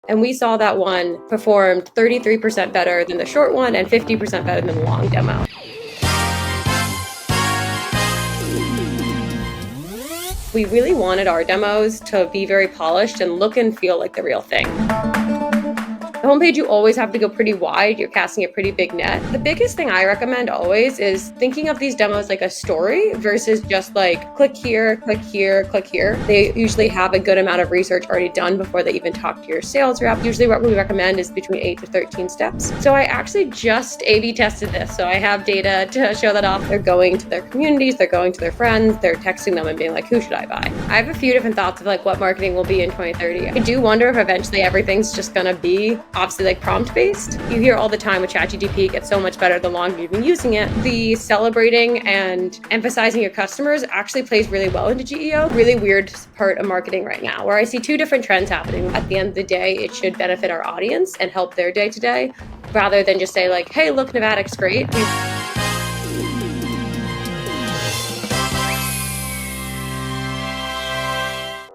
And we saw that one performed 33% better than the short one and 50% better than the long demo. We really wanted our demos to be very polished and look and feel like the real thing. The homepage, you always have to go pretty wide. You're casting a pretty big net. The biggest thing I recommend always is thinking of these demos like a story versus just like click here, click here, click here. They usually have a good amount of research already done before they even talk to your sales rep. Usually what we recommend is between 8 to 13 steps. So I actually just A/B tested this. So I have data to show that off. They're going to their communities, they're going to their friends, they're texting them and being like, who should I buy? I have a few different thoughts of like what marketing will be in 2030. I do wonder if eventually everything's just gonna be obviously like prompt based. You hear all the time with ChatGPT gets so much better the longer you've been using it. The celebrating and emphasizing your customers actually plays really well into GEO. Really weird part of marketing right now where I see two different trends happening. At the end of the day, it should benefit our audience and help their day to day rather than just say like, hey, look, Navattic's great.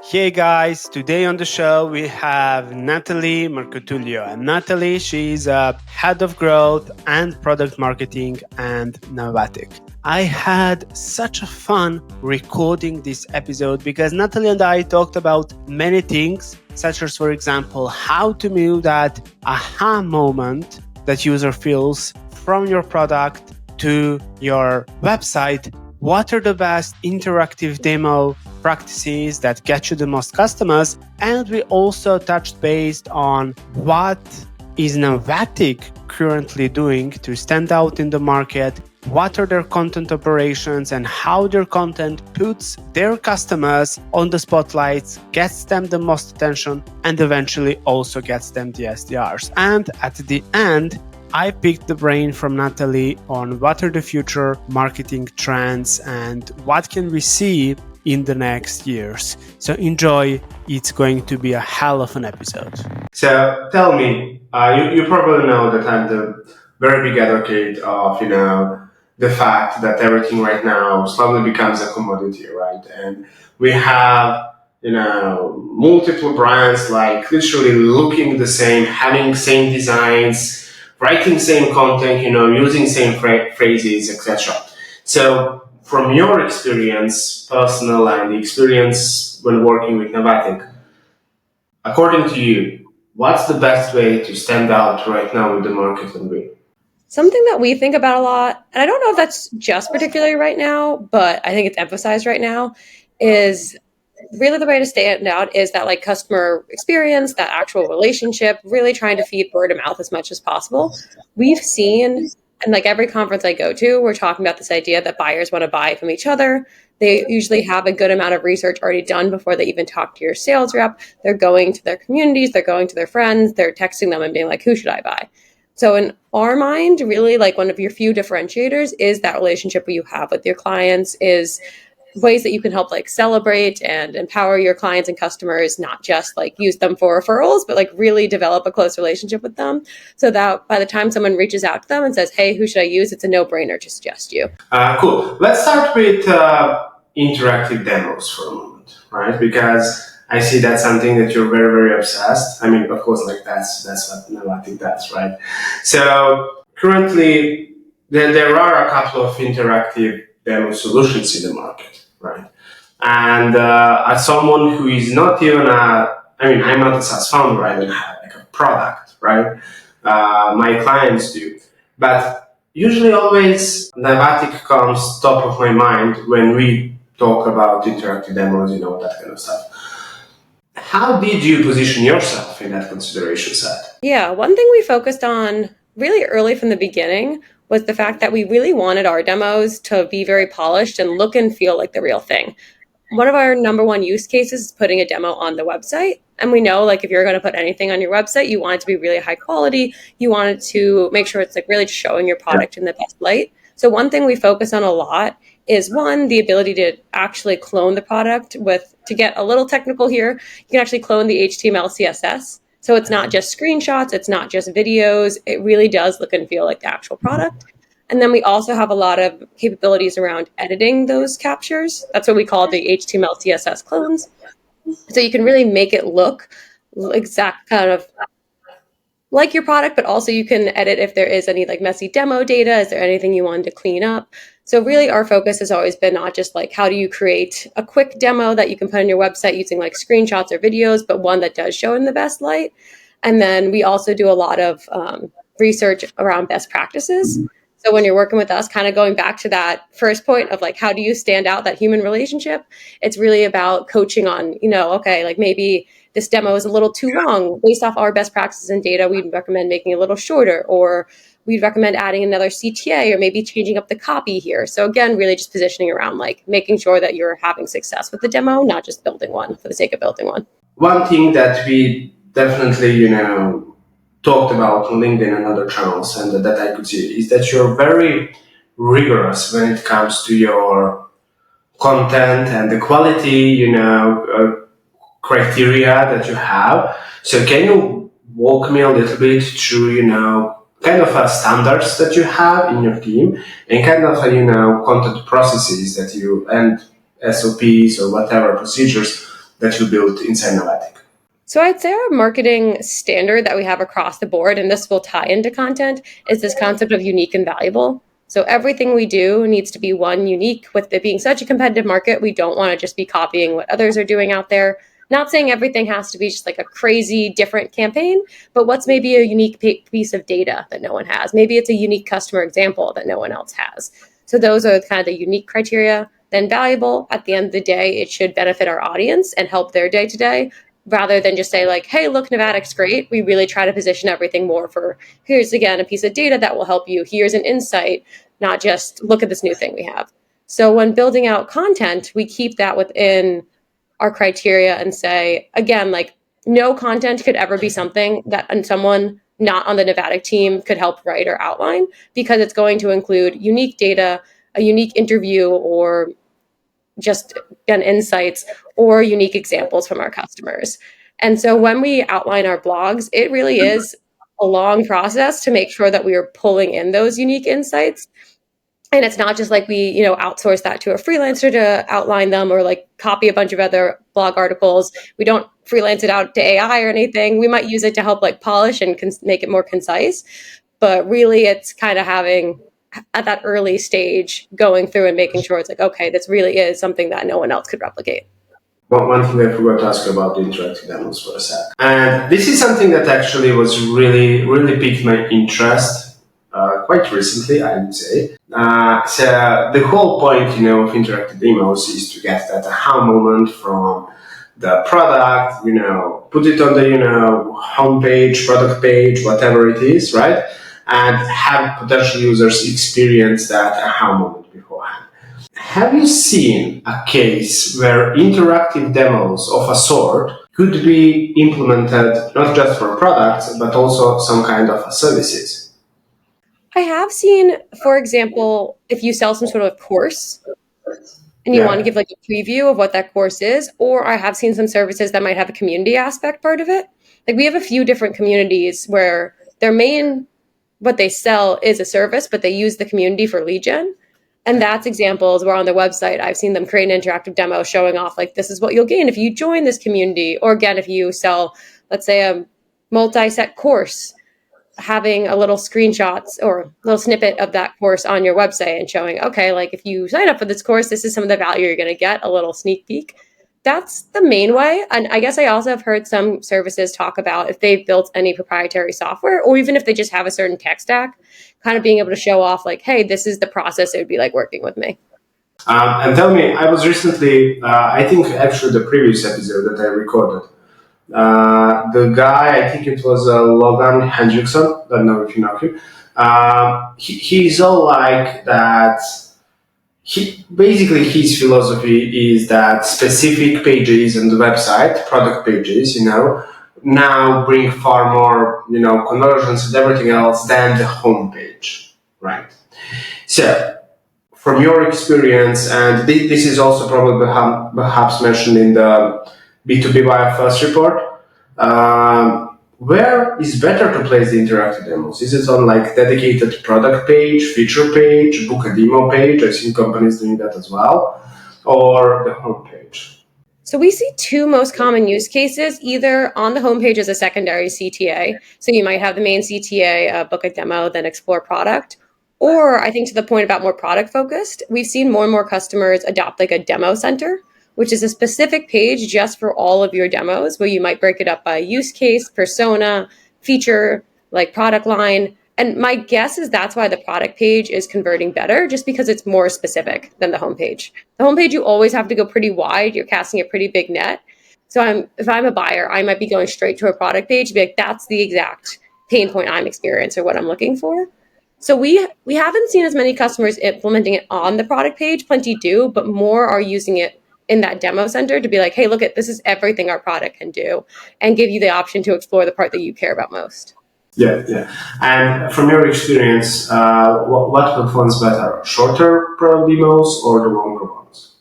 Hey guys, today on the show we have Natalie Marcotullio. And Natalie, she's a head of growth and product marketing at Navattic. I had such a fun recording this episode because Natalie and I talked about many things, such as, for example, how to move that aha moment that user feels from your product to your website. What are the best interactive demo practices that get you the most customers? And we also touched base on what is Navattic currently doing to stand out in the market, what are their content operations and how their content puts their customers on the spotlights, gets them the most attention, and eventually also gets them the SDRs. And at the end, I picked the brain from Natalie on what are the future marketing trends and what can we see in the next years. So enjoy, it's going to be a hell of an episode. So tell me, you probably know that I'm the very big advocate of, the fact that everything right now slowly becomes a commodity, right? And we have, multiple brands like literally looking the same, having same designs, writing same content, using same phrases, etc. So from your experience, personal and the experience when working with Navattic, according to you, what's the best way to stand out right now with the market and win? Something that we think about a lot, and I don't know if that's just particularly right now, but I think it's emphasized right now, is really the way to stand out is that like customer experience, that actual relationship, really trying to feed word of mouth as much as possible. We've seen, and like every conference I go to, we're talking about this idea that buyers want to buy from each other. They usually have a good amount of research already done before they even talk to your sales rep. They're going to their communities, they're going to their friends, they're texting them and being like, who should I buy? So in our mind, really like one of your few differentiators is that relationship you have with your clients, is ways that you can help like celebrate and empower your clients and customers, not just like use them for referrals, but like really develop a close relationship with them so that by the time someone reaches out to them and says, hey, who should I use? It's a no-brainer to suggest you. Cool. Let's start with interactive demos for a moment, right? Because I see that's something that you're very, very obsessed. I mean, of course, like that's what Navattic does, right? So currently, there are a couple of interactive demo solutions in the market, right? And as someone who is not even I'm not a SaaS founder, I don't have like a product, right? My clients do. But usually always Navattic comes top of my mind when we talk about interactive demos, that kind of stuff. How did you position yourself in that consideration set? Yeah, one thing we focused on really early from the beginning was the fact that we really wanted our demos to be very polished and look and feel like the real thing. One of our number one use cases is putting a demo on the website. And we know like if you're going to put anything on your website, you want it to be really high quality. You want it to make sure it's like really showing your product in the best light. So one thing we focus on a lot is one, the ability to actually clone the product to get a little technical here, you can actually clone the HTML, CSS. So it's not just screenshots, it's not just videos. It really does look and feel like the actual product. And then we also have a lot of capabilities around editing those captures. That's what we call the HTML, CSS clones. So you can really make it look exact kind of like your product, but also you can edit if there is any like messy demo data. Is there anything you wanted to clean up? So really our focus has always been not just like how do you create a quick demo that you can put on your website using like screenshots or videos, but one that does show in the best light. And then we also do a lot of research around best practices. So when you're working with us, kind of going back to that first point of like, how do you stand out, that human relationship? It's really about coaching on, okay, like maybe this demo is a little too long. Based off our best practices and data, we'd recommend making it a little shorter, or we'd recommend adding another CTA or maybe changing up the copy here. So again, really just positioning around like making sure that you're having success with the demo, not just building one for the sake of building one. One thing that we definitely, talked about on LinkedIn and other channels, and that I could see, is that you're very rigorous when it comes to your content and the quality, criteria that you have. So can you walk me a little bit through, kind of standards that you have in your team and kind of, content processes that you, and SOPs or whatever procedures that you built inside Navattic? So I'd say our marketing standard that we have across the board, and this will tie into content, is this concept of unique and valuable. So everything we do needs to be one, unique. With it being such a competitive market, we don't want to just be copying what others are doing out there. Not saying everything has to be just like a crazy different campaign, but what's maybe a unique piece of data that no one has? Maybe it's a unique customer example that no one else has. So those are kind of the unique criteria. Then valuable, at the end of the day, it should benefit our audience and help their day to day, rather than just say like, hey, look, Navattic's great. We really try to position everything more for, here's again a piece of data that will help you. Here's an insight, not just look at this new thing we have. So when building out content, we keep that within our criteria and say, again, like no content could ever be something that someone not on the Navattic team could help write or outline, because it's going to include unique data, a unique interview, or just again insights or unique examples from our customers. And so when we outline our blogs, it really is a long process to make sure that we are pulling in those unique insights. And it's not just like we, outsource that to a freelancer to outline them or like copy a bunch of other blog articles. We don't freelance it out to AI or anything. We might use it to help like polish and make it more concise. But really, it's kind of having at that early stage going through and making sure it's like, okay, this really is something that no one else could replicate. Well, one thing I forgot to ask you about the interactive demos for a sec. And this is something that actually was really, really piqued my interest quite recently, I would say. So the whole point, of interactive demos is to get that aha moment from the product, put it on the, homepage, product page, whatever it is, right? And have potential users experience that aha moment beforehand. Have you seen a case where interactive demos of a sort could be implemented not just for products, but also some kind of services? I have seen, for example, if you sell some sort of course and you want to give like a preview of what that course is, or I have seen some services that might have a community aspect part of it. Like we have a few different communities where their main, what they sell is a service, but they use the community for lead gen. And that's examples where on their website, I've seen them create an interactive demo showing off like, this is what you'll gain if you join this community. Or again, if you sell, let's say a multi-set course, having a little screenshots or a little snippet of that course on your website and showing, okay, like if you sign up for this course, this is some of the value you're going to get, a little sneak peek. That's the main way. And I guess I also have heard some services talk about if they've built any proprietary software, or even if they just have a certain tech stack, kind of being able to show off like, hey, this is the process it would be like working with me. And tell me, I was recently, I think actually the previous episode that I recorded, the guy, I think it was Logan Hendrickson, don't know if you know him, he's all like that. Basically his philosophy is that specific pages on the website, product pages, now bring far more, conversions and everything else than the homepage, right? So, from your experience, and this is also probably perhaps mentioned in the B2B First report, where is better to place the interactive demos? Is it on like dedicated product page, feature page, book a demo page? I've seen companies doing that as well, or the homepage? So we see two most common use cases, either on the homepage as a secondary CTA. So you might have the main CTA, book a demo, then explore product. Or I think to the point about more product focused, we've seen more and more customers adopt like a demo center, which is a specific page just for all of your demos, where you might break it up by use case, persona, feature, like product line. And my guess is that's why the product page is converting better, just because it's more specific than the homepage. The homepage, you always have to go pretty wide. You're casting a pretty big net. So if I'm a buyer, I might be going straight to a product page, be like, that's the exact pain point I'm experiencing or what I'm looking for. So we haven't seen as many customers implementing it on the product page. Plenty do, but more are using it in that demo center to be like, hey, look at this is everything our product can do, and give you the option to explore the part that you care about most. Yeah, yeah. And from your experience, what performs better, shorter product demos or the longer ones?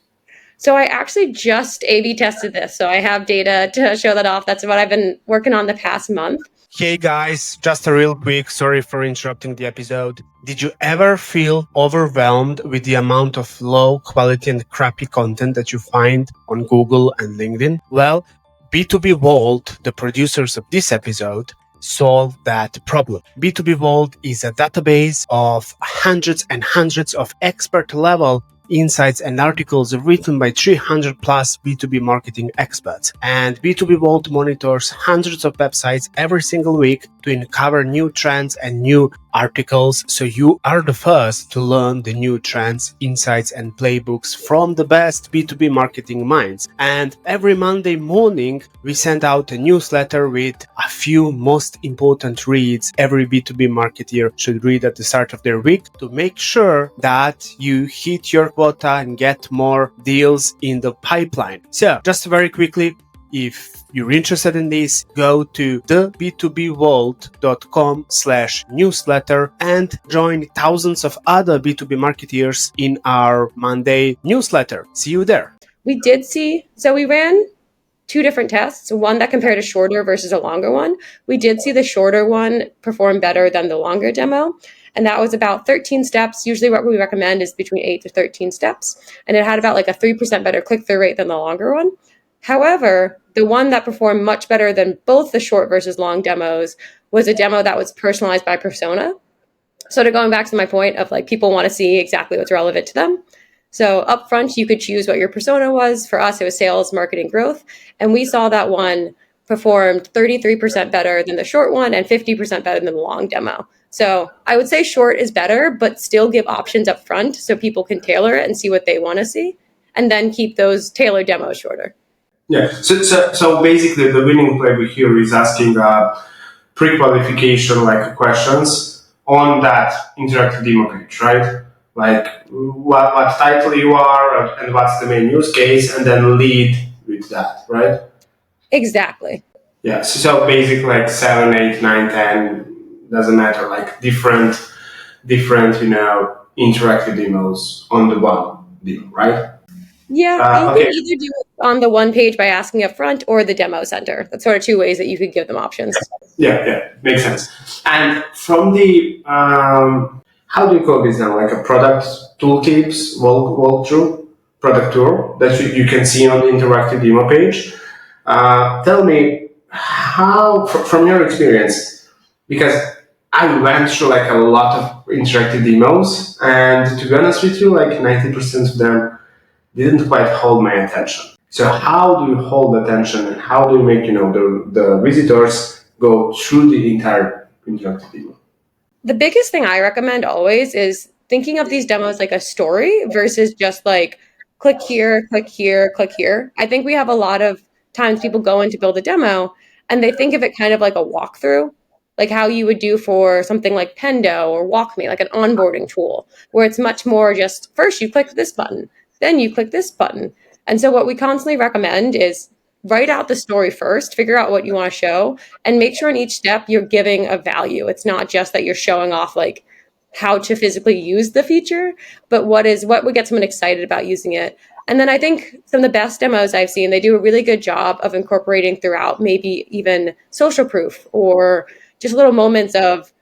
So I actually just A/B tested this. So I have data to show that off. That's what I've been working on the past month. Hey guys, just a real quick, sorry for interrupting the episode. Did you ever feel overwhelmed with the amount of low quality and crappy content that you find on Google and LinkedIn? Well, B2B Vault, the producers of this episode, solve that problem. B2B Vault is a database of hundreds and hundreds of expert level insights and articles written by 300 plus B2B marketing experts. And B2B Vault monitors hundreds of websites every single week to uncover new trends and new articles. So you are the first to learn the new trends, insights, and playbooks from the best B2B marketing minds. And every Monday morning, we send out a newsletter with a few most important reads every B2B marketer should read at the start of their week to make sure that you hit your quota and get more deals in the pipeline. So just very quickly, if you're interested in this, go to the b2bvault.com/newsletter and join thousands of other B2B marketers in our Monday newsletter. See you there. We ran two different tests, one that compared a shorter versus a longer one. We did see the shorter one perform better than the longer demo. And that was about 13 steps. Usually what we recommend is between 8 to 13 steps. And it had about like a 3% better click-through rate than the longer one. However, the one that performed much better than both the short versus long demos was a demo that was personalized by persona. So going back to my point of like people want to see exactly what's relevant to them. So up front, you could choose what your persona was. For us, it was sales, marketing, growth. And we saw that one performed 33% better than the short one and 50% better than the long demo. So I would say short is better, but still give options up front so people can tailor it and see what they want to see, and then keep those tailored demos shorter. Yeah, so basically the winning playbook here is asking pre-qualification like questions on that interactive demo page, right? Like what title you are and what's the main use case, and then lead with that, right? Exactly. Yeah, so basically like 7, 8, 9, 10, doesn't matter, like different, interactive demos on the one demo, right? Yeah, you can either do it on the one page by asking up front or the demo center. That's sort of two ways that you could give them options. Yeah, makes sense. And from the, how do you call this now? Like a product tooltips walkthrough, product tour that you can see on the interactive demo page. Tell me how, from your experience, because I went through like a lot of interactive demos, and to be honest with you, like 90% of them didn't quite hold my attention. So how do you hold attention, and how do you make the visitors go through the entire interactive demo? The biggest thing I recommend always is thinking of these demos like a story versus just like click here, click here, click here. I think we have a lot of times people go in to build a demo and they think of it kind of like a walkthrough, like how you would do for something like Pendo or WalkMe, like an onboarding tool, where it's much more just first you click this button, then you click this button. And so what we constantly recommend is write out the story first, figure out what you want to show, and make sure in each step you're giving a value. It's not just that you're showing off like how to physically use the feature, but what would get someone excited about using it. And then I think some of the best demos I've seen, they do a really good job of incorporating throughout maybe even social proof or just little moments of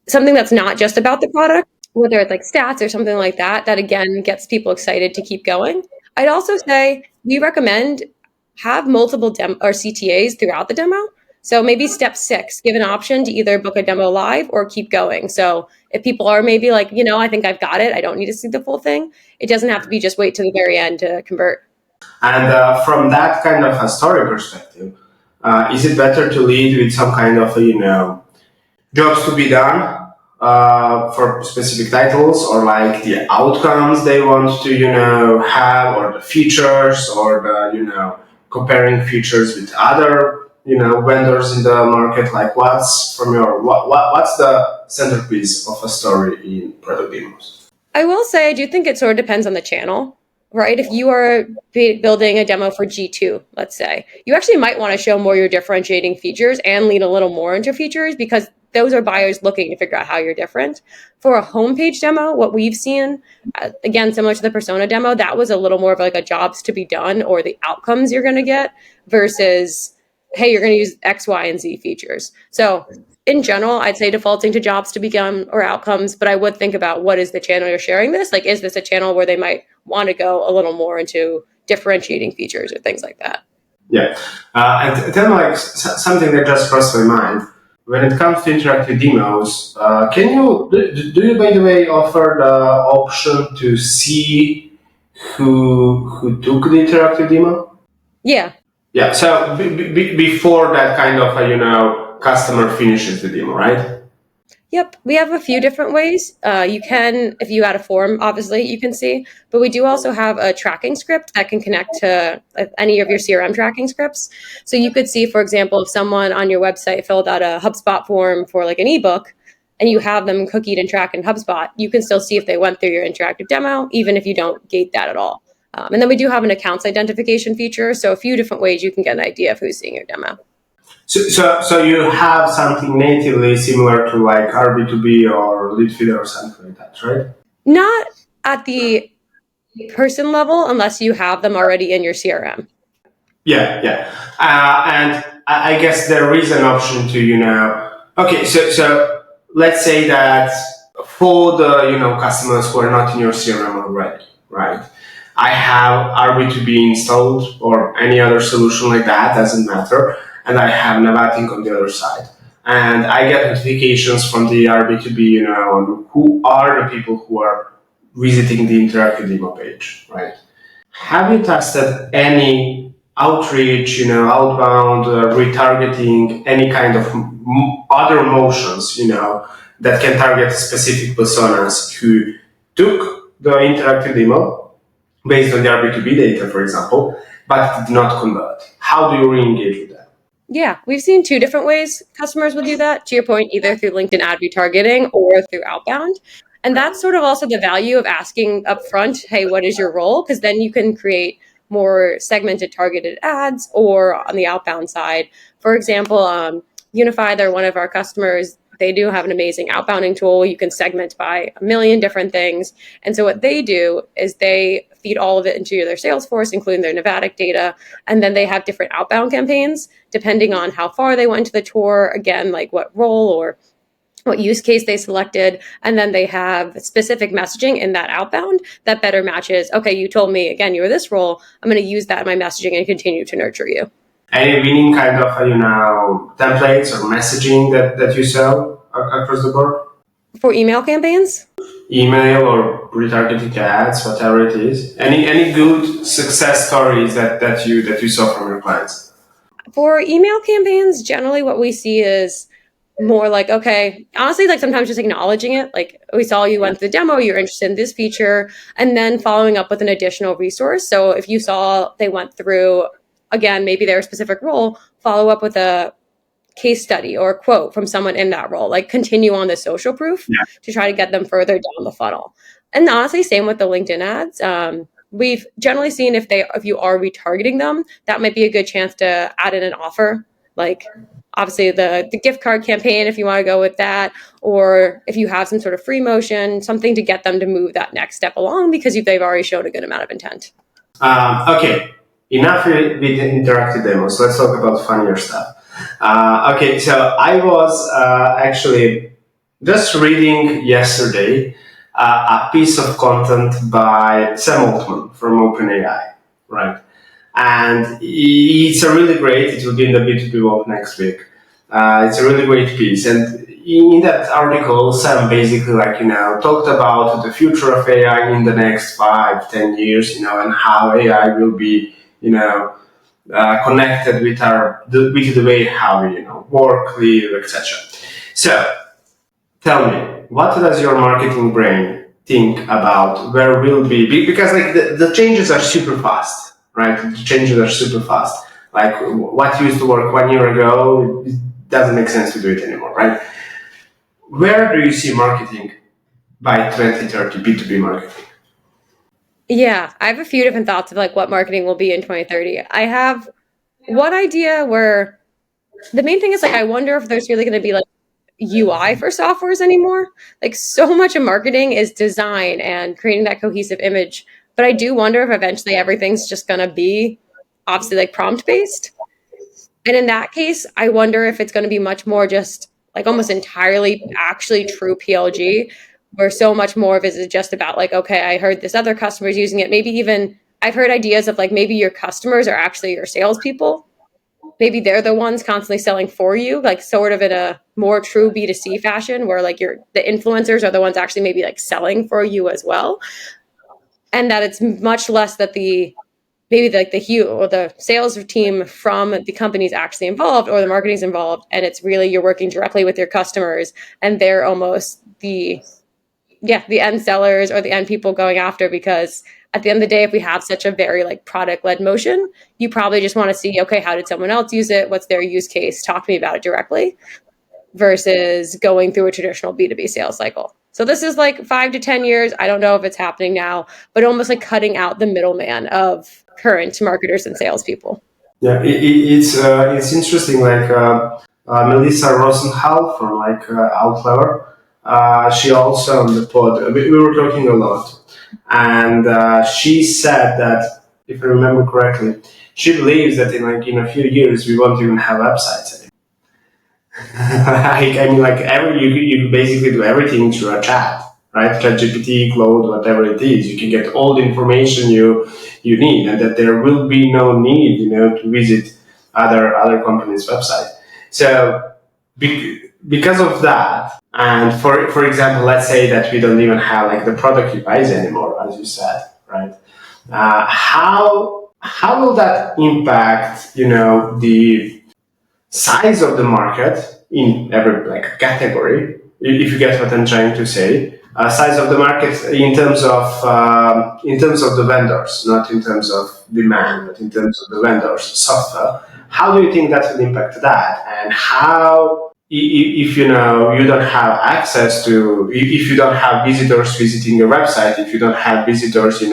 something that's not just about the product, whether it's like stats or something like that, that again gets people excited to keep going. I'd also say we recommend have multiple or CTAs throughout the demo. So maybe step 6, give an option to either book a demo live or keep going. So if people are maybe like, I think I've got it, I don't need to see the full thing, it doesn't have to be just wait to the very end to convert. And from that kind of a story perspective, is it better to lead with some kind of, jobs to be done for specific titles, or like the outcomes they want to, have, or the features, or the, comparing features with other, vendors in the market? Like, what's from your what's the centerpiece of a story in product demos? I will say I do think it sort of depends on the channel, right? If you are building a demo for G2, let's say, you actually might want to show more your differentiating features and lean a little more into features, because those are buyers looking to figure out how you're different. For a homepage demo, what we've seen, again, similar to the persona demo, that was a little more of like a jobs to be done or the outcomes you're going to get versus, hey, you're going to use X, Y, and Z features. So in general, I'd say defaulting to jobs to be done or outcomes, but I would think about what is the channel you're sharing this? Like, is this a channel where they might want to go a little more into differentiating features or things like that? Yeah. And then, like, something that just crossed my mind. When it comes to interactive demos, can you do you, by the way, offer the option to see who took the interactive demo? Yeah. Yeah. So before that kind of customer finishes the demo, right? Yep, we have a few different ways. You can, if you add a form, obviously you can see, but we do also have a tracking script that can connect to any of your CRM tracking scripts. So you could see, for example, if someone on your website filled out a HubSpot form for like an ebook and you have them cookied and tracked in HubSpot, you can still see if they went through your interactive demo, even if you don't gate that at all. And then we do have an accounts identification feature. So a few different ways you can get an idea of who's seeing your demo. So you have something natively similar to like RB2B or lead feeder or something like that, right? Not at the person level unless you have them already in your CRM. Yeah. And I guess there is an option to, okay, so let's say that for the, customers who are not in your CRM already, right? I have RB2B installed or any other solution like that, doesn't matter. And I have Navattic on the other side. And I get notifications from the RB2B, on who are the people who are visiting the interactive demo page, right? Have you tested any outreach, outbound, retargeting, any kind of other motions, that can target specific personas who took the interactive demo based on the RB2B data, for example, but did not convert? How do you re-engage with that? Yeah, we've seen two different ways customers will do that. To your point, either through LinkedIn ad retargeting or through outbound. And that's sort of also the value of asking upfront, hey, what is your role? Because then you can create more segmented targeted ads, or on the outbound side. For example, Unify, they're one of our customers. They do have an amazing outbounding tool. You can segment by a million different things. And so what they do is they feed all of it into their Salesforce, including their Navattic data. And then they have different outbound campaigns depending on how far they went to the tour, again, like what role or what use case they selected. And then they have specific messaging in that outbound that better matches, okay, you told me, again, you were this role. I'm going to use that in my messaging and continue to nurture you. Any winning kind of, templates or messaging that you sell across the board? For email campaigns? Email or retargeting ads, whatever it is. Any good success stories that you saw from your clients? For email campaigns, generally what we see is more like, okay, honestly, like sometimes just acknowledging it. Like, we saw you went to the demo, you're interested in this feature, and then following up with an additional resource. So if you saw they went through, again, maybe their specific role, follow up with a case study or a quote from someone in that role, like continue on the social proof to try to get them further down the funnel. And honestly, same with the LinkedIn ads. We've generally seen if you are retargeting them, that might be a good chance to add in an offer, like obviously the gift card campaign, if you want to go with that, or if you have some sort of free motion, something to get them to move that next step along because they've already shown a good amount of intent. Okay, enough with interactive demos. Let's talk about funnier stuff. Okay, so I was actually just reading yesterday a piece of content by Sam Altman from OpenAI, right? And it's a really great. It will be in the B2B world next week. It's a really great piece, and in that article, Sam basically talked about the future of AI in the next 5-10 years, and how AI will be connected with with the way how we work, live, etc. So tell me, what does your marketing brain think about where we'll be? Because the changes are super fast, right? The changes are super fast. Like what used to work 1 year ago, it doesn't make sense to do it anymore, right? Where do you see marketing by 2030, B2B marketing? Yeah, I have a few different thoughts of like what marketing will be in 2030. I have one idea where the main thing is like I wonder if there's really going to be like UI for softwares anymore. Like so much of marketing is design and creating that cohesive image. But I do wonder if eventually everything's just going to be obviously like prompt based. And in that case, I wonder if it's going to be much more just like almost entirely actually true PLG, where so much more of it is just about like, okay, I heard this other customer's using it. Maybe even I've heard ideas of like maybe your customers are actually your salespeople. Maybe they're the ones constantly selling for you, like sort of in a more true B2C fashion where like the influencers are the ones actually maybe like selling for you as well. And that it's much less that the maybe like the hue or the sales team from the company's actually involved or the marketing's involved, and it's really you're working directly with your customers and they're almost the end sellers or the end people going after, because at the end of the day, if we have such a very like product led motion, you probably just want to see, okay, how did someone else use it, what's their use case, talk to me about it directly, versus going through a traditional B2B sales cycle. So this is like 5 to 10 years. I don't know if it's happening now, but almost like cutting out the middleman of current marketers and salespeople. Yeah, it's interesting. Like Melissa Rosenhal from Outlier, she also on the pod. We were talking a lot, and she said that if I remember correctly, she believes that in a few years we won't even have websites anymore. You basically do everything through a chat, right? Chat GPT, Claude, whatever it is, you can get all the information you need, and that there will be no need, to visit other companies' website. So because of that, and for example, let's say that we don't even have like the product UIs anymore, as you said, right? How will that impact, the size of the market in every like category, if you get what I'm trying to say. Size of the market in terms of the vendors, not in terms of demand, but in terms of the vendors software. How do you think that will impact that, and how if you don't have access to, if you don't have visitors visiting your website, if you don't have visitors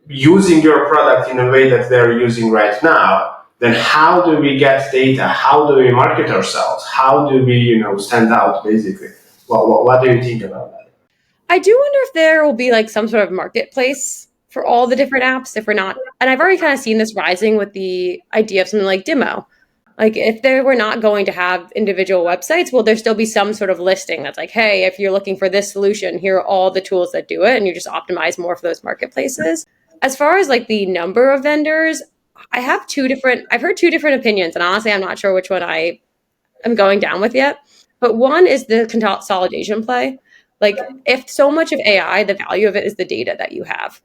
using your product in a way that they're using right now, then how do we get data? How do we market ourselves? How do we, stand out basically? What do you think about that? I do wonder if there will be like some sort of marketplace for all the different apps if we're not, and I've already kind of seen this rising with the idea of something like Demo. Like if they were not going to have individual websites, will there still be some sort of listing that's like, hey, if you're looking for this solution, here are all the tools that do it, and you just optimize more for those marketplaces. As far as like the number of vendors, I've heard two different opinions, and honestly, I'm not sure which one I am going down with yet. But one is the consolidation play. Like if so much of AI, the value of it is the data that you have.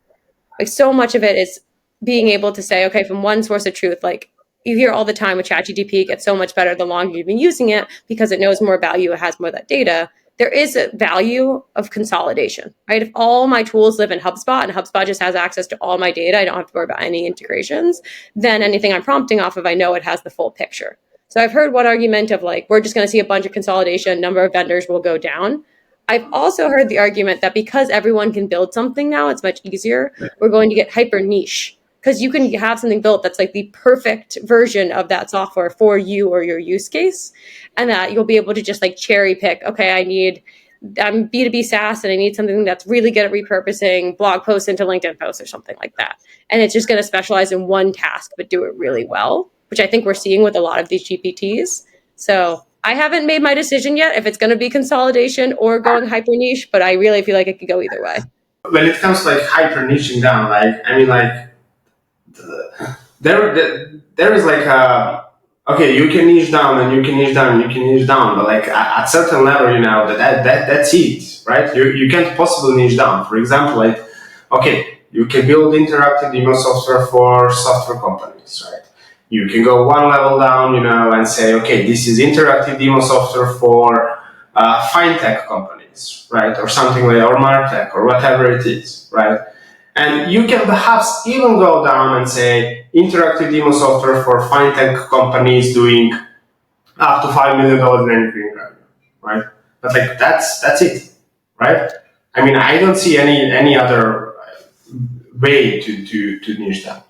Like so much of it is being able to say, okay, from one source of truth, like you hear all the time with ChatGPT gets so much better the longer you've been using it because it knows more value, it has more of that data. There is a value of consolidation, right? If all my tools live in HubSpot and HubSpot just has access to all my data, I don't have to worry about any integrations, then anything I'm prompting off of, I know it has the full picture. So I've heard one argument of like, we're just going to see a bunch of consolidation, number of vendors will go down. I've also heard the argument that because everyone can build something now, it's much easier. We're going to get hyper niche because you can have something built that's like the perfect version of that software for you or your use case. And that you'll be able to just like cherry pick, okay, I'm B2B SaaS and I need something that's really good at repurposing blog posts into LinkedIn posts or something like that. And it's just going to specialize in one task, but do it really well, which I think we're seeing with a lot of these GPTs. So I haven't made my decision yet if it's going to be consolidation or going hyper niche, but I really feel like it could go either way. When it comes to like hyper niching down, like there is like okay, you can niche down and you can niche down and you can niche down, but like at certain level, that's it, right? You can't possibly niche down. For example, like, okay, you can build interactive demo software for software companies, right? You can go one level down, and say, okay, this is interactive demo software for fintech companies, right? Or something like, or martech, or whatever it is, right? And you can perhaps even go down and say interactive demo software for fintech companies doing up to $5 million in recurring revenue, right? But like that's it, right? I mean, I don't see any other way to niche that.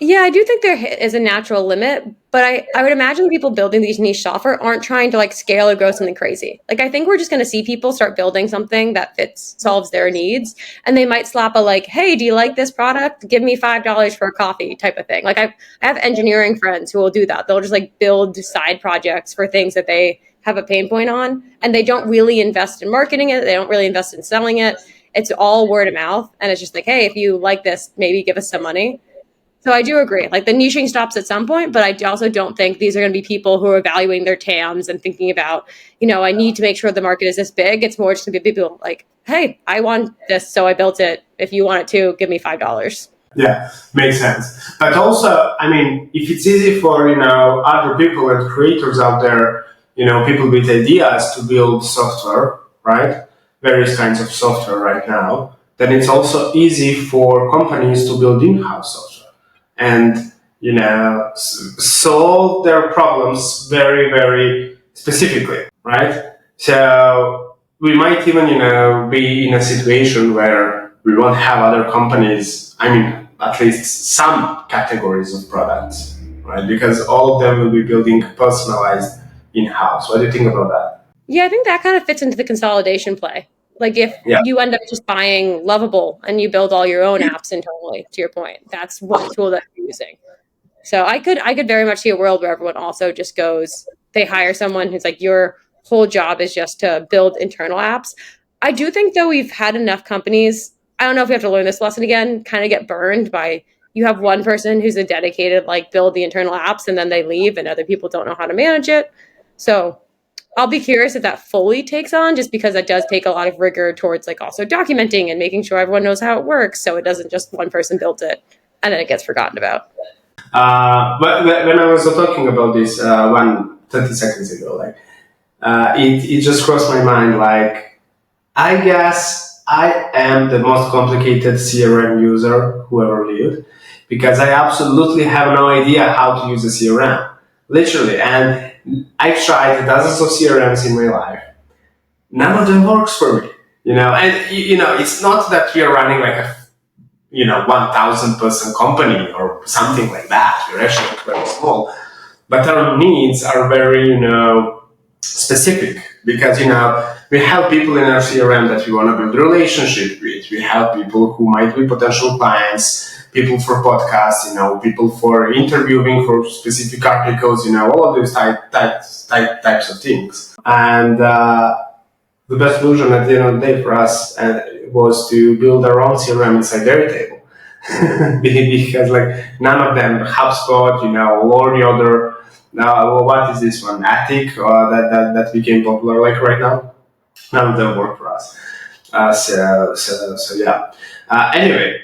Yeah, I do think there is a natural limit, but I would imagine the people building these niche software aren't trying to like scale or grow something crazy. Like, I think we're just going to see people start building something that solves their needs. And they might slap a like, hey, do you like this product? Give me $5 for a coffee type of thing. Like, I have engineering friends who will do that. They'll just like build side projects for things that they have a pain point on. And they don't really invest in marketing it. They don't really invest in selling it. It's all word of mouth. And it's just like, hey, if you like this, maybe give us some money. So I do agree. Like, the niching stops at some point, but I also don't think these are going to be people who are evaluating their TAMs and thinking about, I need to make sure the market is this big. It's more just going to be people like, hey, I want this, so I built it. If you want it too, give me $5. Yeah, makes sense. But also, I mean, if it's easy for other people and creators out there, people with ideas to build software, right? Various kinds of software right now, then it's also easy for companies to build in-house software and solve their problems very, very specifically, right? So we might even be in a situation where we won't have other companies, I mean, at least some categories of products, right? Because all of them will be building personalized in-house. What do you think about that? Yeah, I think that kind of fits into the consolidation play. Like, if you end up just buying Lovable and you build all your own apps internally, to your point, that's one tool that you're using. So I could very much see a world where everyone also just goes, they hire someone who's like, your whole job is just to build internal apps. I do think, though, we've had enough companies, I don't know if we have to learn this lesson again, kind of get burned by, you have one person who's a dedicated, like, build the internal apps, and then they leave and other people don't know how to manage it. So I'll be curious if that fully takes on, just because that does take a lot of rigor towards like also documenting and making sure everyone knows how it works. So it doesn't just one person built it and then it gets forgotten about. But when I was talking about this 30 seconds ago, like it just crossed my mind. Like, I guess I am the most complicated CRM user who ever lived, because I absolutely have no idea how to use a CRM, literally. And I've tried dozens of CRMs in my life. None of them works for me, And it's not that we are running like a 1,000 person company or something like that. We're actually very small, but our needs are very specific, because we have people in our CRM that we want to build a relationship with. We have people who might be potential clients, people for podcasts, people for interviewing for specific articles, all of those types of things. And the best solution at the end of the day for us was to build our own CRM inside Airtable. Because like none of them, HubSpot, or the other, what is this one, Attic, that became popular like right now, none of them work for us. So yeah. Anyway,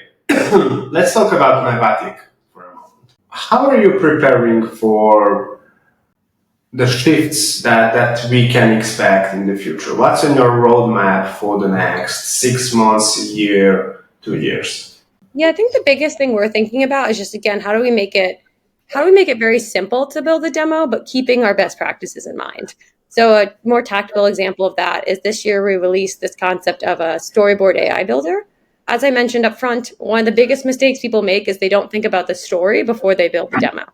let's talk about Navattic for a moment. How are you preparing for the shifts that we can expect in the future? What's in your roadmap for the next 6 months, a year, 2 years? Yeah, I think the biggest thing we're thinking about is just, again, how do we make it very simple to build a demo, but keeping our best practices in mind? So a more tactical example of that is this year we released this concept of a storyboard AI builder. As I mentioned up front, one of the biggest mistakes people make is they don't think about the story before they build the demo.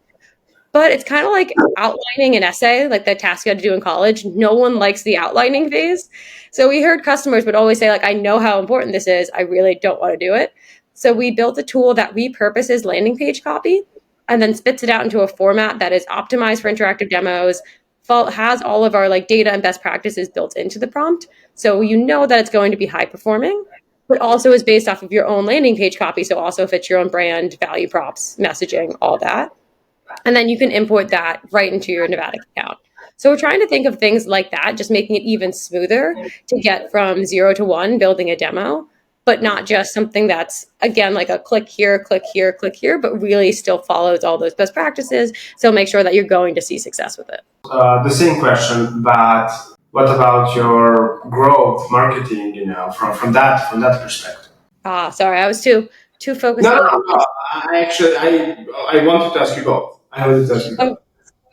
But it's kind of like outlining an essay, like the task you had to do in college. No one likes the outlining phase. So we heard customers would always say, like, I know how important this is. I really don't want to do it. So we built a tool that repurposes landing page copy and then spits it out into a format that is optimized for interactive demos, has all of our like data and best practices built into the prompt. So that it's going to be high performing. but also is based off of your own landing page copy. So also fits your own brand, value props, messaging, all that. And then you can import that right into your Navattic account. So we're trying to think of things like that, just making it even smoother to get from 0 to 1, building a demo, but not just something that's, again, like a click here, click here, click here, but really still follows all those best practices. So make sure that you're going to see success with it. The same question, but what about your growth marketing? From that perspective. Sorry, I was too focused No, on no, the. no. I wanted to ask you both. I wanted to ask you both. Oh,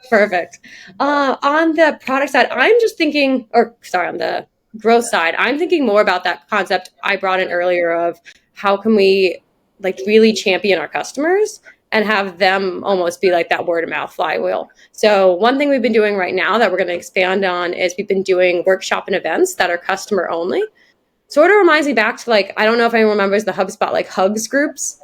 perfect. On the product side, I'm just thinking, or sorry, on the growth side, I'm thinking more about that concept I brought in earlier of how can we like really champion our customers and have them almost be like that word of mouth flywheel. So one thing we've been doing right now that we're going to expand on is we've been doing workshop and events that are customer only. Sort of reminds me back to like, I don't know if anyone remembers the HubSpot like hugs groups.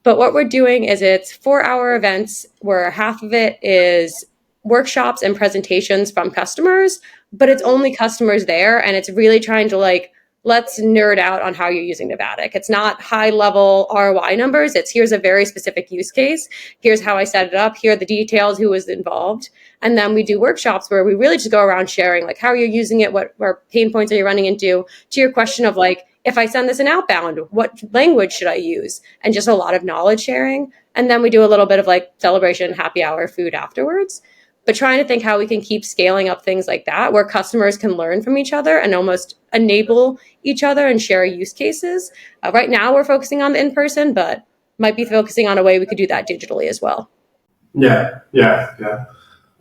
But what we're doing is it's 4-hour events where half of it is workshops and presentations from customers, but it's only customers there. And it's really trying to like, let's nerd out on how you're using Navattic. It's not high level ROI numbers. It's here's a very specific use case. Here's how I set it up. Here are the details, who was involved. And then we do workshops where we really just go around sharing like how you're using it, what pain points are you running into, to your question of like, if I send this in outbound, what language should I use? And just a lot of knowledge sharing. And then we do a little bit of like celebration, happy hour, food afterwards. But trying to think how we can keep scaling up things like that, where customers can learn from each other and almost enable each other and share use cases. Right now, we're focusing on the in-person, but might be focusing on a way we could do that digitally as well. Yeah, yeah, yeah.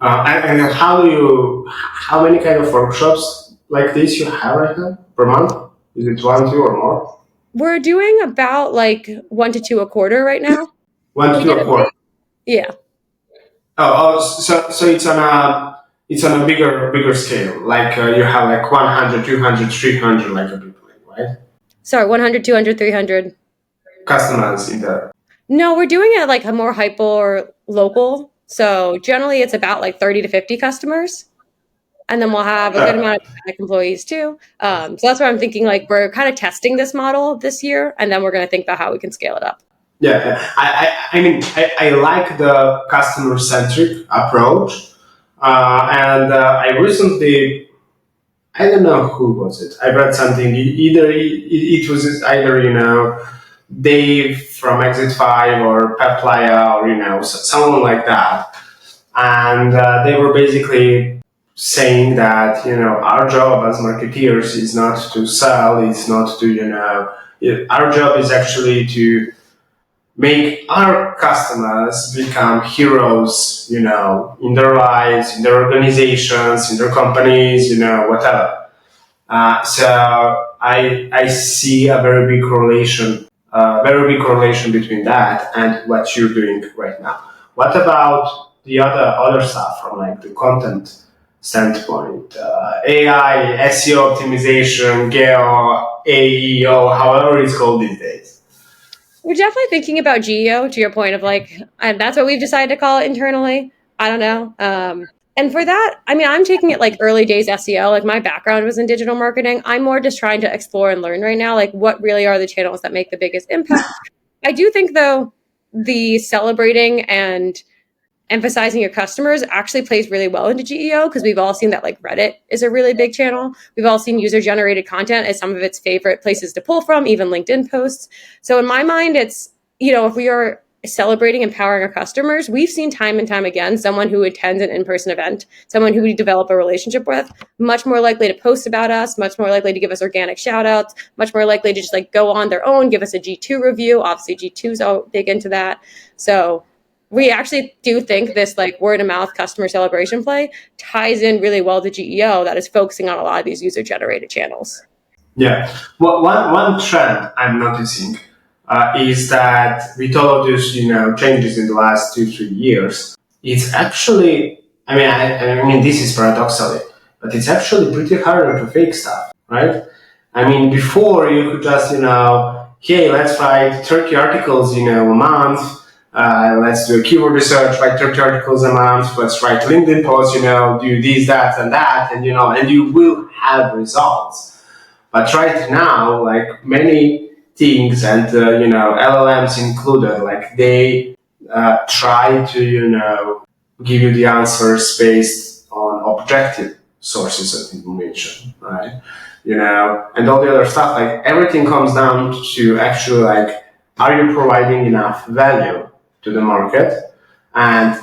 And how many kind of workshops like this you have right now per month? Is it 1, 2, or more? We're doing about like 1 to 2 a quarter right now. 1 to We 2 did a a quarter. yeah. So it's on a bigger scale. Like you have like 100, 200, 300 like a people, right? Sorry, 100, 200, 300. Customers in there. No, we're doing it like a more hyper local. So generally it's about like 30 to 50 customers. And then we'll have a good amount of employees too. So that's why I'm thinking like we're kind of testing this model this year, and then we're going to think about how we can scale it up. Yeah, I like the customer centric approach, and I recently, I don't know who was it. I read something. It was either Dave from Exit 5 or Peplaya or someone like that, and they were basically saying that our job as marketeers is not to sell, it's not to our job is actually to make our customers become heroes, in their lives, in their organizations, in their companies, whatever. So I see a very big correlation between that and what you're doing right now. What about the other stuff from like the content standpoint? AI, SEO optimization, GEO, AEO, however it's called these days. We're definitely thinking about geo to your point of like, and that's what we've decided to call it internally. I don't know. And for that, I mean, I'm taking it like early days SEO. Like my background was in digital marketing. I'm more just trying to explore and learn right now, like what really are the channels that make the biggest impact. I do think though, the celebrating and emphasizing your customers actually plays really well into GEO because we've all seen that like Reddit is a really big channel. We've all seen user generated content as some of its favorite places to pull from, even LinkedIn posts. So in my mind, it's, if we are celebrating empowering our customers, we've seen time and time again, someone who attends an in-person event, someone who we develop a relationship with, much more likely to post about us, much more likely to give us organic shout outs, much more likely to just like go on their own, give us a G2 review. Obviously G2's all big into that. So we actually do think this like word of mouth customer celebration play ties in really well to GEO that is focusing on a lot of these user generated channels. Yeah. Well, one trend I'm noticing is that with all of these, changes in the last 2-3 years, it's actually, I mean, this is paradoxally, but it's actually pretty hard to fake stuff, right? I mean, before you could just, hey, let's write 30 articles, a month. Let's do a keyword research, write 30 articles a month. Let's write LinkedIn posts, do this, that, and that, and you will have results. But right now, like many things, and LLMs included, like they try to give you the answers based on objective sources of information, right? And all the other stuff, like everything comes down to actually like, are you providing enough value to the market, and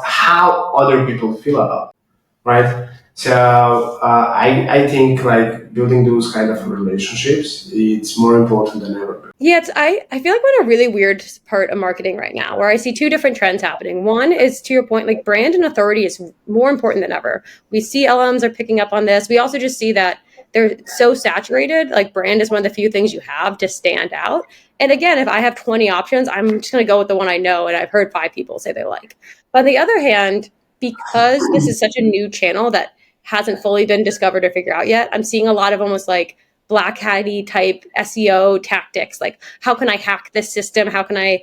how other people feel about it, right? So I think like building those kind of relationships, it's more important than ever. Yeah, I feel like we're in a really weird part of marketing right now where I see two different trends happening. One is, to your point, like brand and authority is more important than ever. We see LMs are picking up on this. We also just see that they're so saturated. Like brand is one of the few things you have to stand out. And again, if I have 20 options, I'm just going to go with the one I know and I've heard 5 people say they like. But on the other hand, because this is such a new channel that hasn't fully been discovered or figured out yet, I'm seeing a lot of almost like black hatty type SEO tactics. Like, how can I hack this system? How can I,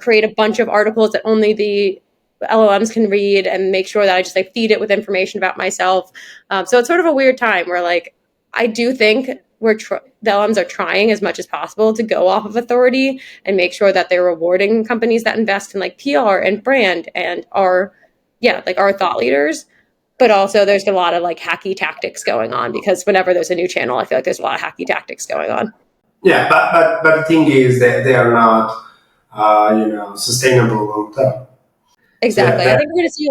create a bunch of articles that only the LLMs can read and make sure that I just like feed it with information about myself. So it's sort of a weird time where like, I do think the LLMs are trying as much as possible to go off of authority and make sure that they're rewarding companies that invest in like PR and brand and our thought leaders. But also there's a lot of like hacky tactics going on because whenever there's a new channel, I feel like there's a lot of hacky tactics going on. Yeah, but the thing is that they are not sustainable long term. So Exactly. I that, think we're going to see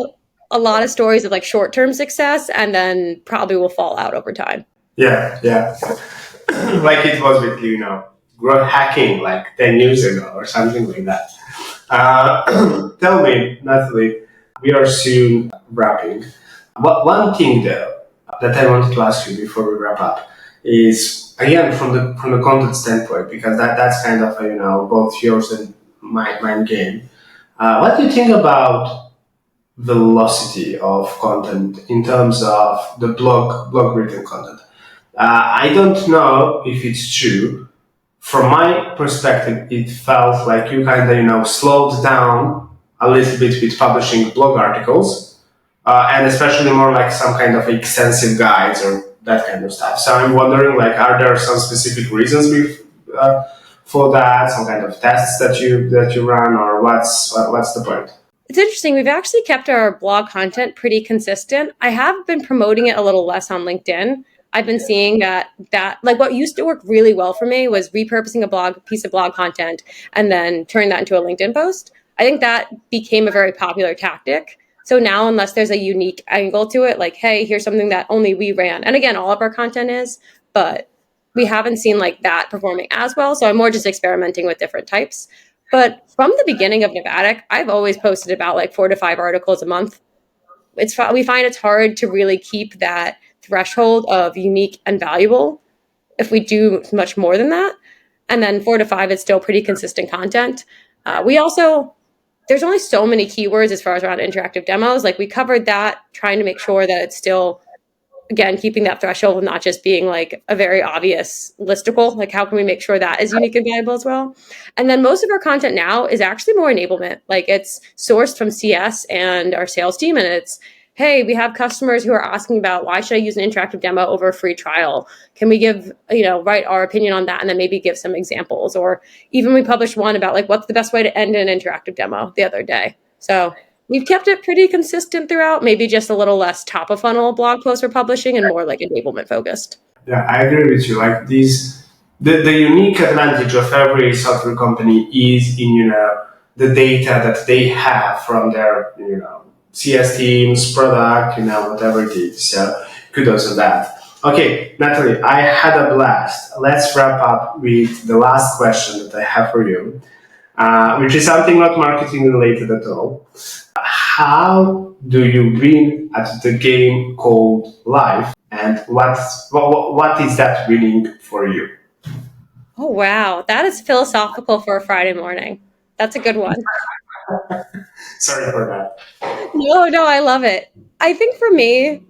a lot of stories of like short-term success and then probably will fall out over time. yeah, like it was with growth hacking like 10 years ago or something like that. Tell me, Natalie, we are soon wrapping. One thing though that I wanted to ask you before we wrap up is again from the content standpoint, because that's kind of both yours and my game. What do you think about velocity of content in terms of the blog written content? I don't know if it's true. From my perspective, it felt like you kind of slowed down a little bit with publishing blog articles, and especially more like some kind of extensive guides or that kind of stuff. So I'm wondering, like, are there some specific reasons for that? Some kind of tests that you run, or what's the point? It's interesting. We've actually kept our blog content pretty consistent. I have been promoting it a little less on LinkedIn. I've been seeing that like what used to work really well for me was repurposing a piece of blog content and then turning that into a LinkedIn post. I think that became a very popular tactic. So now, unless there's a unique angle to it, like, hey, here's something that only we ran. And again, all of our content is, but we haven't seen like that performing as well. So I'm more just experimenting with different types. But from the beginning of Navattic, I've always posted about like 4 to 5 articles a month. We find it's hard to really keep that threshold of unique and valuable if we do much more than that. And then 4 to 5 is still pretty consistent content. We also There's only so many keywords as far as around interactive demos. Like we covered that, trying to make sure that it's still, again, keeping that threshold, not just being like a very obvious listicle. Like how can we make sure that is unique and valuable as well? And then most of our content now is actually more enablement. Like it's sourced from CS and our sales team, and it's, hey, we have customers who are asking about why should I use an interactive demo over a free trial? Can we give, write our opinion on that and then maybe give some examples? Or even we published one about like what's the best way to end an interactive demo the other day. So we've kept it pretty consistent throughout, maybe just a little less top of funnel blog posts we're publishing and more like enablement focused. Yeah, I agree with you. Like the unique advantage of every software company is in the data that they have from their CS teams, product, whatever it is. So kudos on that. Okay, Natalie, I had a blast. Let's wrap up with the last question that I have for you, which is something not marketing related at all. How do you win at the game called life, and what is that winning for you? Oh, wow. That is philosophical for a Friday morning. That's a good one. Sorry for that. No, I love it. I think for me,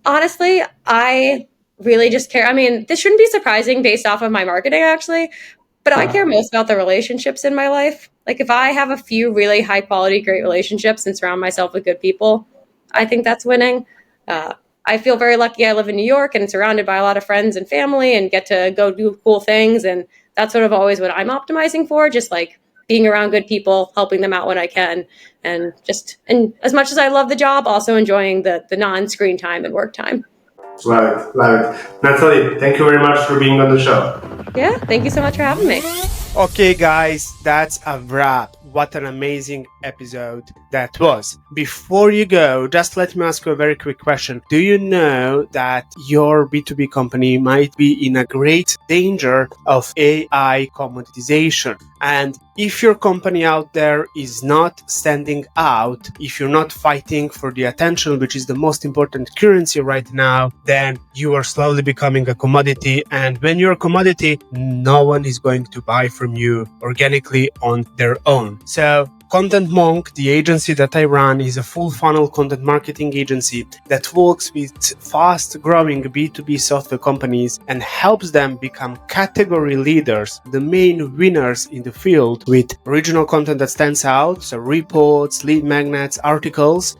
honestly, I really just care. I mean, this shouldn't be surprising based off of my marketing, actually, but I care most about the relationships in my life. Like, if I have a few really high quality, great relationships and surround myself with good people, I think that's winning. I feel very lucky. I live in New York and surrounded by a lot of friends and family and get to go do cool things. And that's sort of always what I'm optimizing for, just like being around good people, helping them out when I can. And as much as I love the job, also enjoying the non-screen time and work time. Love it, love it. Natalie, thank you very much for being on the show. Yeah, thank you so much for having me. Okay, guys, that's a wrap. What an amazing episode that was. Before you go, just let me ask you a very quick question. Do you know that your B2B company might be in a great danger of AI commoditization? And if your company out there is not standing out, if you're not fighting for the attention, which is the most important currency right now, then you are slowly becoming a commodity. And when you're a commodity, no one is going to buy from you organically on their own. So Content Monk, the agency that I run, is a full funnel content marketing agency that works with fast growing B2B software companies and helps them become category leaders, the main winners in the field, with original content that stands out, so reports, lead magnets, articles,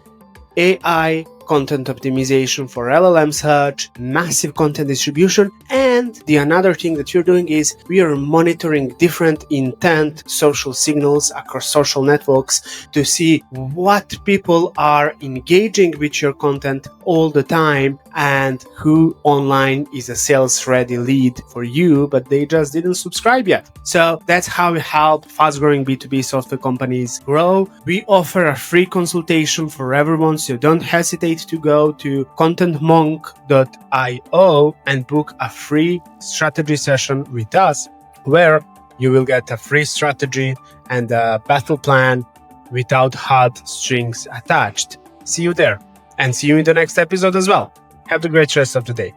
AI content optimization for LLM search, massive content distribution, and the another thing that you're doing is we are monitoring different intent social signals across social networks to see what people are engaging with your content all the time and who online is a sales ready lead for you, but they just didn't subscribe yet. So that's how we help fast growing B2B software companies grow. We offer a free consultation for everyone, so don't hesitate to go to contentmonk.io and book a free strategy session with us, where you will get a free strategy and a battle plan without hard strings attached. See you there, and see you in the next episode as well. Have a great rest of the day.